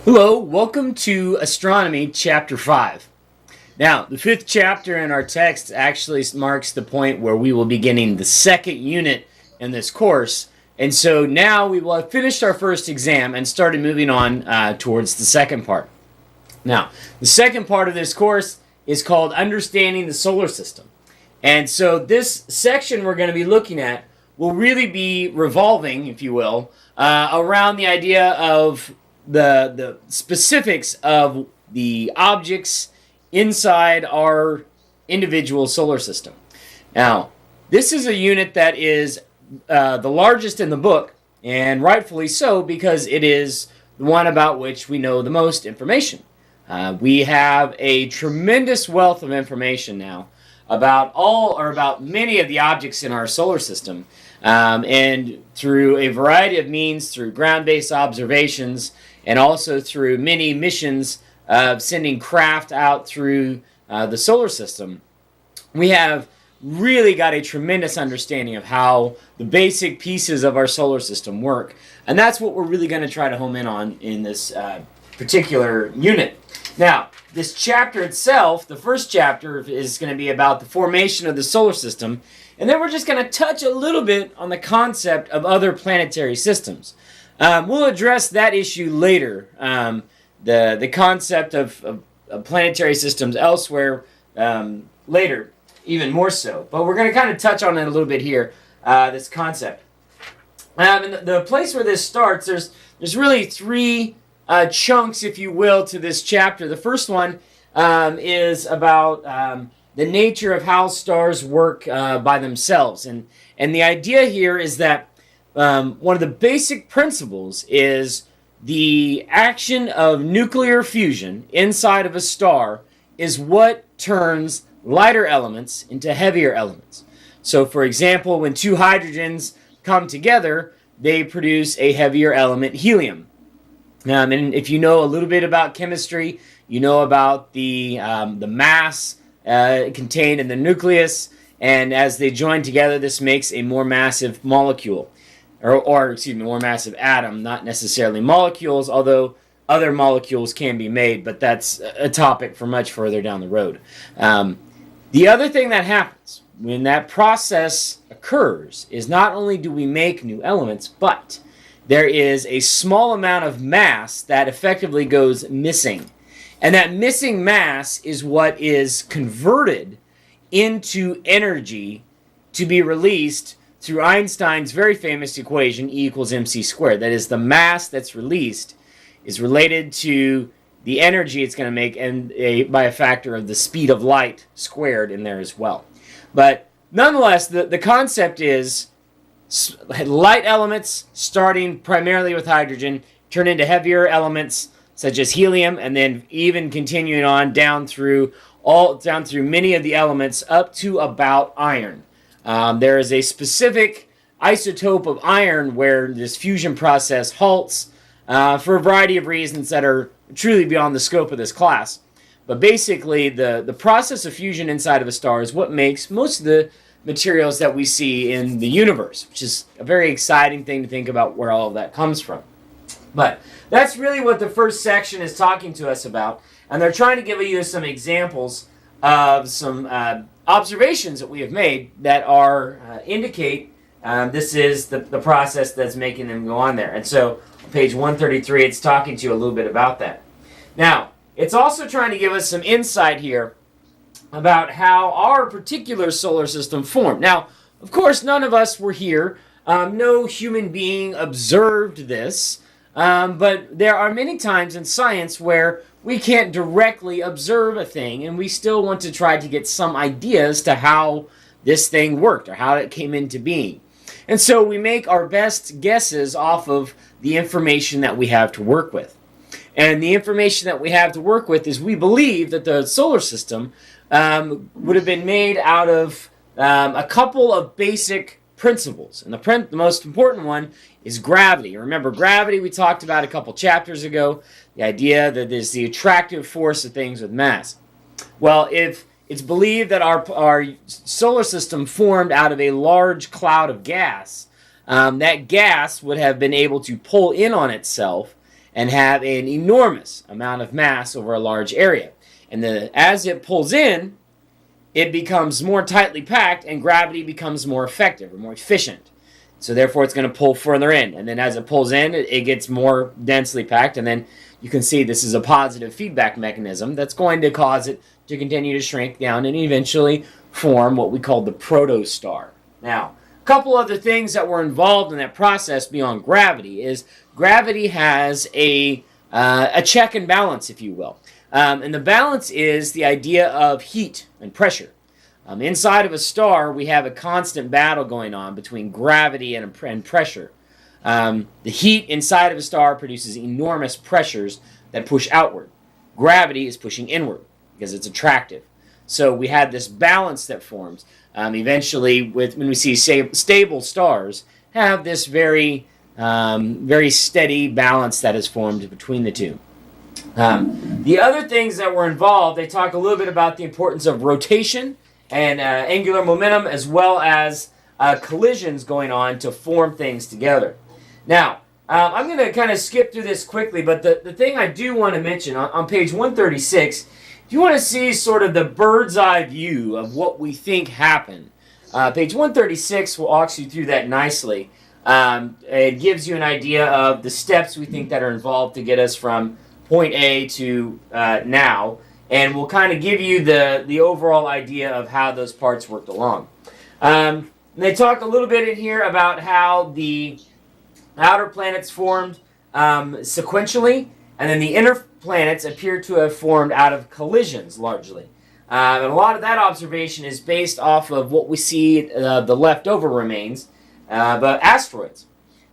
Hello, welcome to Astronomy Chapter 5. Now, the fifth chapter in our text actually marks the point where we will be beginning the second unit in this course. And so now we will have finished our first exam and started moving on towards the second part. Now, the second part of this course is called Understanding the Solar System. And so this section we're going to be looking at will really be revolving, if you will, around the idea of the specifics of the objects inside our individual solar system. Now, this is a unit that is the largest in the book, and rightfully so, because it is the one about which we know the most information. We have a tremendous wealth of information now about many of the objects in our solar system, and through a variety of means, through ground-based observations, and also through many missions of sending craft out through the solar system, we have really got a tremendous understanding of how the basic pieces of our solar system work. And that's what we're really going to try to home in on in this particular unit. Now, this chapter itself, the first chapter, is going to be about the formation of the solar system. And then we're just going to touch a little bit on the concept of other planetary systems. We'll address that issue later, the concept of planetary systems elsewhere later, even more so. But we're going to kind of touch on it a little bit here, this concept. And the place where this starts, there's really three chunks, if you will, to this chapter. The first one is about the nature of how stars work by themselves. And the idea here is that one of the basic principles is the action of nuclear fusion inside of a star is what turns lighter elements into heavier elements. So, for example, when two hydrogens come together, they produce a heavier element, helium. And if you know a little bit about chemistry, you know about the mass contained in the nucleus, and as they join together, this makes a more massive molecule. More massive atom, not necessarily molecules, although other molecules can be made, but that's a topic for much further down the road. The other thing that happens when that process occurs is not only do we make new elements, but there is a small amount of mass that effectively goes missing. And that missing mass is what is converted into energy to be released through Einstein's very famous equation, E equals mc squared. That is, the mass that's released is related to the energy it's going to make, and by a factor of the speed of light squared in there as well. But nonetheless, the concept is light elements, starting primarily with hydrogen, turn into heavier elements such as helium, and then even continuing on down through many of the elements up to about iron. There is a specific isotope of iron where this fusion process halts for a variety of reasons that are truly beyond the scope of this class. But basically, the process of fusion inside of a star is what makes most of the materials that we see in the universe, which is a very exciting thing to think about where all of that comes from. But that's really what the first section is talking to us about, and they're trying to give you some examples of some observations that we have made that indicate this is the process that's making them go on there. And so on page 133, it's talking to you a little bit about that. Now, it's also trying to give us some insight here about how our particular solar system formed. Now, of course, none of us were here. No human being observed this. But there are many times in science where we can't directly observe a thing, and we still want to try to get some ideas to how this thing worked or how it came into being. And so we make our best guesses off of the information that we have to work with. And the information that we have to work with is we believe that the solar system would have been made out of a couple of basic principles. And the most important one is gravity. Remember, gravity we talked about a couple chapters ago, the idea that there's the attractive force of things with mass. Well, if it's believed that our solar system formed out of a large cloud of gas, that gas would have been able to pull in on itself and have an enormous amount of mass over a large area. And as it pulls in, it becomes more tightly packed, and gravity becomes more effective or more efficient. So therefore, it's going to pull further in. And then as it pulls in, it gets more densely packed. And then you can see this is a positive feedback mechanism that's going to cause it to continue to shrink down and eventually form what we call the protostar. Now, a couple other things that were involved in that process beyond gravity is gravity has a check and balance, if you will. And the balance is the idea of heat and pressure. Inside of a star, we have a constant battle going on between gravity and pressure. The heat inside of a star produces enormous pressures that push outward. Gravity is pushing inward because it's attractive. So we have this balance that forms. Eventually, when we see stable stars, have this very steady balance that is formed between the two. The other things that were involved, they talk a little bit about the importance of rotation and angular momentum, as well as collisions going on to form things together. Now, I'm going to kind of skip through this quickly, but the thing I do want to mention, on page 136, if you want to see sort of the bird's eye view of what we think happened, page 136 walks you through that nicely. It gives you an idea of the steps we think that are involved to get us from point A to now, and we'll kind of give you the overall idea of how those parts worked along. They talk a little bit in here about how the outer planets formed sequentially, and then the inner planets appear to have formed out of collisions, largely. And a lot of that observation is based off of what we see, the leftover remains, but asteroids.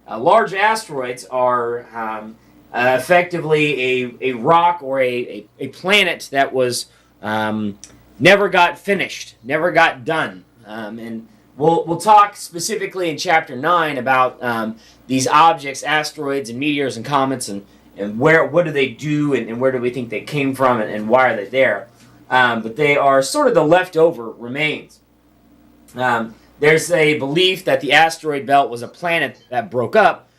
Large asteroids are effectively a rock or a planet that was never got finished, never got done. And we'll talk specifically in Chapter 9 about these objects, asteroids and meteors and comets, and what do they do, and where do we think they came from, and why are they there. But they are sort of the leftover remains. There's a belief that the asteroid belt was a planet that broke up.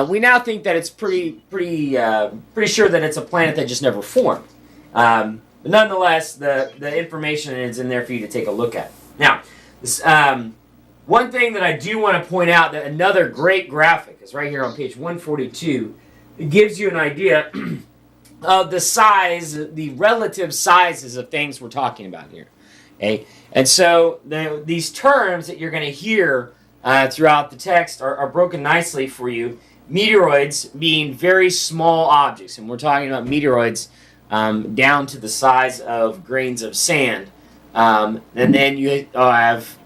We now think that it's pretty sure that it's a planet that just never formed. But nonetheless, the information is in there for you to take a look at. Now, this, one thing that I do want to point out, that another great graphic is right here on page 142. It gives you an idea of the size, the relative sizes of things we're talking about here. Okay? And so these terms that you're going to hear throughout the text are broken nicely for you. Meteoroids being very small objects, and we're talking about meteoroids down to the size of grains of sand. And then you have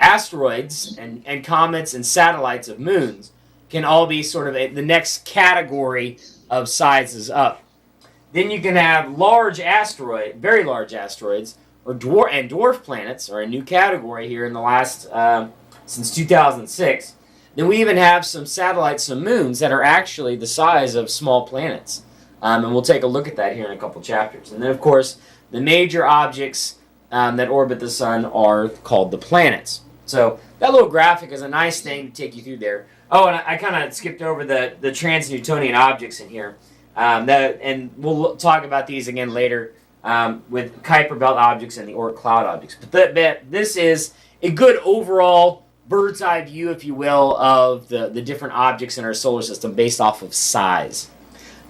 asteroids and comets and satellites of moons can all be sort of the next category of sizes up. Then you can have very large asteroids, or dwarf planets, are a new category here in the last, since 2006. Then we even have some satellites, some moons, that are actually the size of small planets. And we'll take a look at that here in a couple chapters. And then, of course, the major objects that orbit the sun are called the planets. So that little graphic is a nice thing to take you through there. Oh, and I kind of skipped over the trans-Newtonian objects in here. And we'll talk about these again later with Kuiper Belt objects and the Oort cloud objects. But this is a good overall bird's eye view, if you will, of the different objects in our solar system based off of size.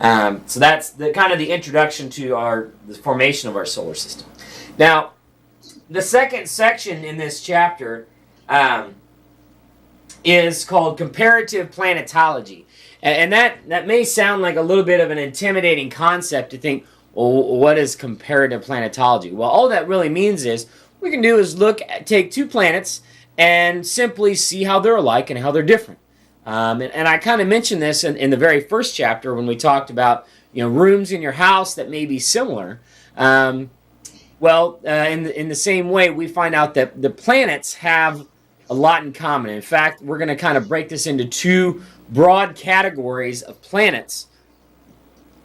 So that's the introduction to the formation of our solar system. Now, the second section in this chapter is called comparative planetology. And that may sound like a little bit of an intimidating concept to think, well, what is comparative planetology? Well, all that really means is, what we can do is take two planets and simply see how they're alike and how they're different. And I kind of mentioned this in the very first chapter when we talked about rooms in your house that may be similar. In the same way, we find out that the planets have a lot in common. In fact, we're going to kind of break this into two broad categories of planets.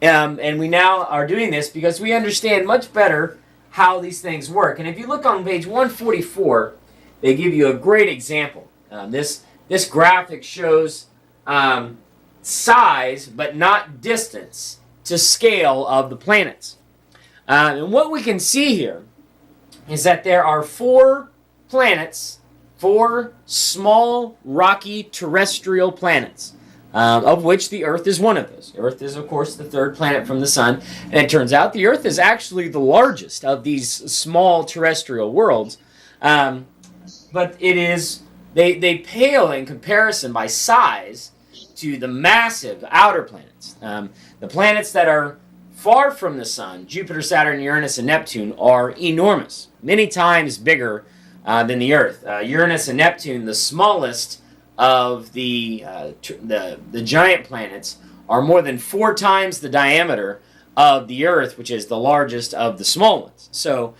And we now are doing this because we understand much better how these things work. And if you look on page 144, they give you a great example. This graphic shows size, but not distance, to scale of the planets. And what we can see here is that there are 4 planets, 4 small, rocky, terrestrial planets, of which the Earth is one of those. Earth is, of course, the 3rd planet from the Sun, and it turns out the Earth is actually the largest of these small terrestrial worlds, but it is, they pale in comparison by size to the massive outer planets. The planets that are far from the Sun, Jupiter, Saturn, Uranus, and Neptune, are enormous, many times bigger than the Earth. Uranus and Neptune, the smallest of the giant planets, are more than 4 times the diameter of the Earth, which is the largest of the small ones. So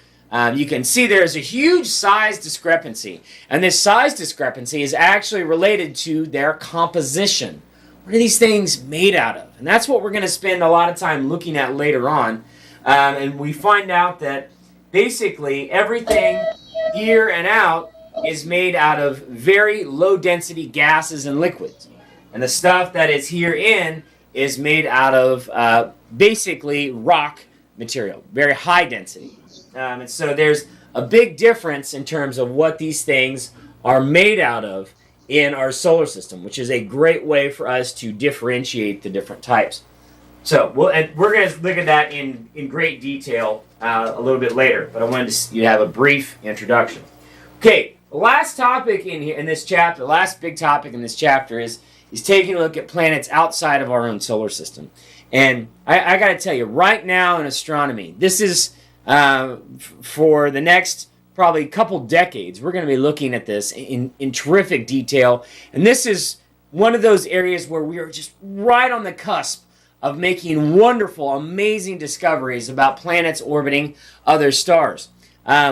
you can see there's a huge size discrepancy, and this size discrepancy is actually related to their composition. What are these things made out of? And that's what we're going to spend a lot of time looking at later on. And we find out that basically everything here and out is made out of very low density gases and liquids. And the stuff that is here in is made out of basically rock material, very high density. And so there's a big difference in terms of what these things are made out of in our solar system, which is a great way for us to differentiate the different types. So we're going to look at that in great detail a little bit later, but I wanted to have a brief introduction. Okay, the last topic in this chapter, the last big topic in this chapter is taking a look at planets outside of our own solar system. And I got to tell you, right now in astronomy, this is for the next probably couple decades, we're going to be looking at this in terrific detail. And this is one of those areas where we are just right on the cusp of making wonderful, amazing discoveries about planets orbiting other stars.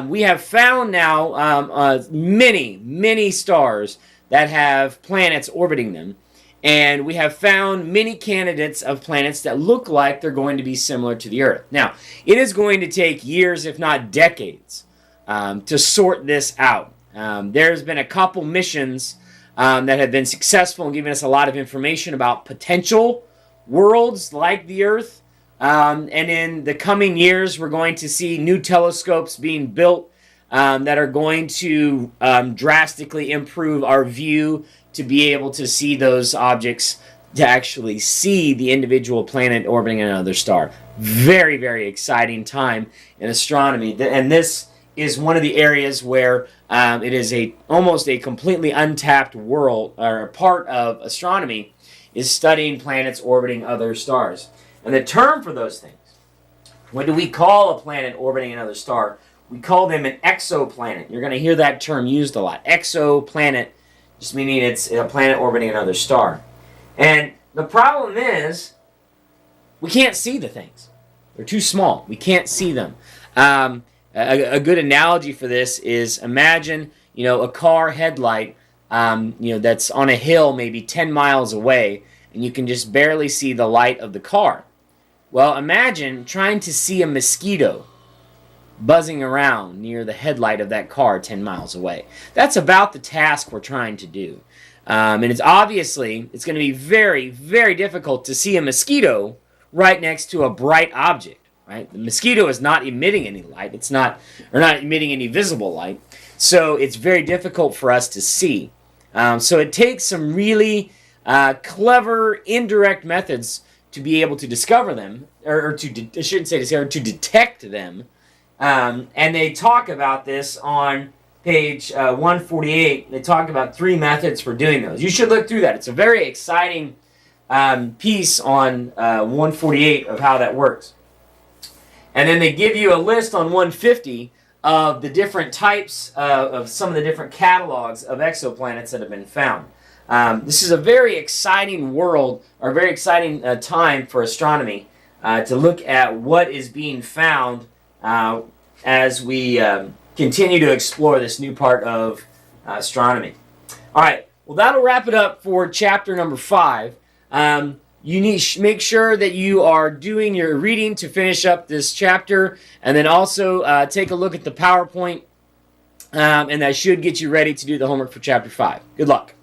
We have found now many, many stars that have planets orbiting them. And we have found many candidates of planets that look like they're going to be similar to the Earth. Now, it is going to take years, if not decades, to sort this out. There's been a couple missions that have been successful in giving us a lot of information about potential worlds like the Earth. And in the coming years, we're going to see new telescopes being built that are going to drastically improve our view to be able to see those objects, to actually see the individual planet orbiting another star. Very, very exciting time in astronomy. And this is one of the areas where it is almost a completely untapped world, or part of astronomy, is studying planets orbiting other stars. And the term for those things, what do we call a planet orbiting another star? We call them an exoplanet. You're going to hear that term used a lot. Exoplanet, just meaning it's a planet orbiting another star. And the problem is, we can't see the things. They're too small. We can't see them. A good analogy for this is, imagine, a car headlight, that's on a hill maybe 10 miles away, and you can just barely see the light of the car. Well, imagine trying to see a mosquito buzzing around near the headlight of that car 10 miles away. That's about the task we're trying to do. And it's going to be very, very difficult to see a mosquito right next to a bright object. Right? The mosquito is not emitting any light. It's not emitting any visible light. So it's very difficult for us to see. So it takes some really clever indirect methods to be able to discover them, I shouldn't say discover, to detect them. And they talk about this on page 148. They talk about 3 methods for doing those. You should look through that. It's a very exciting piece on 148 of how that works. And then they give you a list on 150 of the different types of some of the different catalogs of exoplanets that have been found. This is a very exciting world, or very exciting time for astronomy to look at what is being found as we continue to explore this new part of astronomy. All right, well, that'll wrap it up for chapter number 5. You need to make sure that you are doing your reading to finish up this chapter, and then also take a look at the PowerPoint, and that should get you ready to do the homework for chapter 5. Good luck.